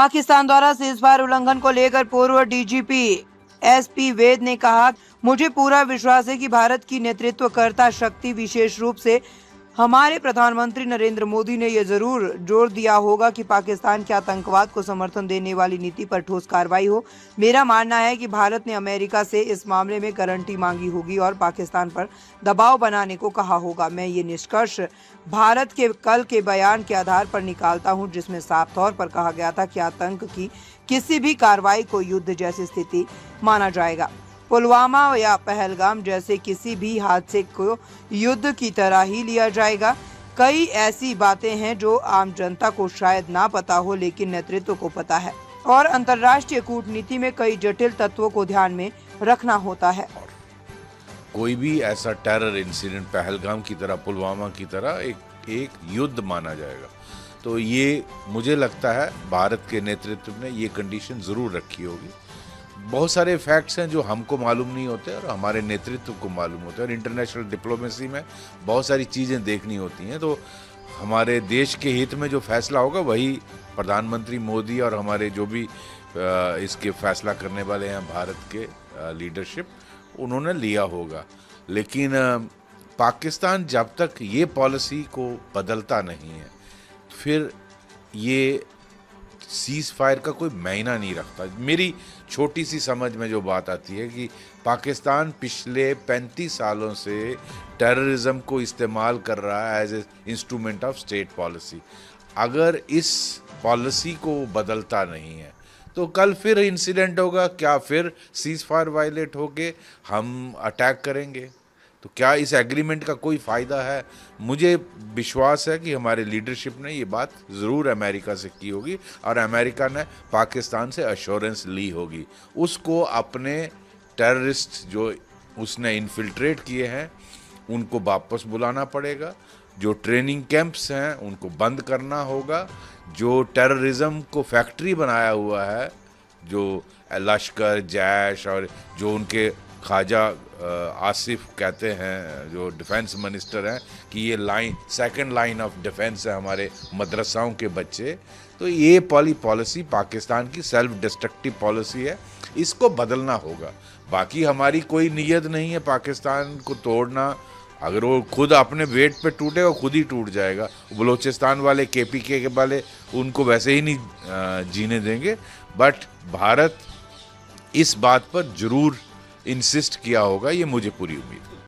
पाकिस्तान द्वारा सीज़फायर उल्लंघन को लेकर पूर्व डीजीपी एसपी वैद ने कहा, मुझे पूरा विश्वास है कि भारत की नेतृत्वकर्ता शक्ति, विशेष रूप से हमारे प्रधानमंत्री नरेंद्र मोदी ने यह जरूर जोर दिया होगा कि पाकिस्तान के आतंकवाद को समर्थन देने वाली नीति पर ठोस कार्रवाई हो। मेरा मानना है कि भारत ने अमेरिका से इस मामले में गारंटी मांगी होगी और पाकिस्तान पर दबाव बनाने को कहा होगा। मैं ये निष्कर्ष भारत के कल के बयान के आधार पर निकालता हूं, जिसमें साफ तौर पर कहा गया था कि आतंक की किसी भी कार्रवाई को युद्ध जैसी स्थिति माना जाएगा। पुलवामा या पहलगाम जैसे किसी भी हादसे को युद्ध की तरह ही लिया जाएगा। कई ऐसी बातें हैं जो आम जनता को शायद ना पता हो, लेकिन नेतृत्व को पता है, और अंतर्राष्ट्रीय कूटनीति में कई जटिल तत्वों को ध्यान में रखना होता है। कोई भी ऐसा टेरर इंसिडेंट पहलगाम की तरह, पुलवामा की तरह एक युद्ध माना जाएगा। तो ये मुझे लगता है भारत के नेतृत्व ने ये कंडीशन ज़रूर रखी होगी। बहुत सारे फैक्ट्स हैं जो हमको मालूम नहीं होते और हमारे नेतृत्व को मालूम होते हैं, और इंटरनेशनल डिप्लोमेसी में बहुत सारी चीज़ें देखनी होती हैं। तो हमारे देश के हित में जो फैसला होगा वही प्रधानमंत्री मोदी और हमारे जो भी इसके फैसला करने वाले हैं भारत के लीडरशिप, उन्होंने लिया होगा। लेकिन पाकिस्तान जब तक ये पॉलिसी को बदलता नहीं है, फिर ये सीज़ फायर का कोई मायना नहीं रखता। मेरी छोटी सी समझ में जो बात आती है कि पाकिस्तान पिछले 35 सालों से टेररिज्म को इस्तेमाल कर रहा है as a instrument of state policy. अगर इस पॉलिसी को बदलता नहीं है तो कल फिर इंसिडेंट होगा, क्या फिर सीज़ फायर वायलेट होके हम अटैक करेंगे? तो क्या इस एग्रीमेंट का कोई फ़ायदा है? मुझे विश्वास है कि हमारे लीडरशिप ने ये बात ज़रूर अमेरिका से की होगी और अमेरिका ने पाकिस्तान से अश्योरेंस ली होगी। उसको अपने टेररिस्ट जो उसने इन्फिल्ट्रेट किए हैं उनको वापस बुलाना पड़ेगा। जो ट्रेनिंग कैंप्स हैं उनको बंद करना होगा। जो टेररिज्म को फैक्ट्री बनाया हुआ है, जो लश्कर, जैश और जो उनके ख्वाजा आसिफ कहते हैं, जो डिफेंस मिनिस्टर हैं, कि ये सेकंड लाइन ऑफ डिफेंस है हमारे मदरसाओं के बच्चे। तो ये पॉलिसी पाकिस्तान की सेल्फ डिस्ट्रक्टिव पॉलिसी है, इसको बदलना होगा। बाकी हमारी कोई नीयत नहीं है पाकिस्तान को तोड़ना। अगर वो खुद अपने वेट पे टूटे वो खुद ही टूट जाएगा। बलूचिस्तान वाले, KPK के वाले, उनको वैसे ही नहीं जीने देंगे। बट भारत इस बात पर जरूर इंसिस्ट किया होगा, ये मुझे पूरी उम्मीद है।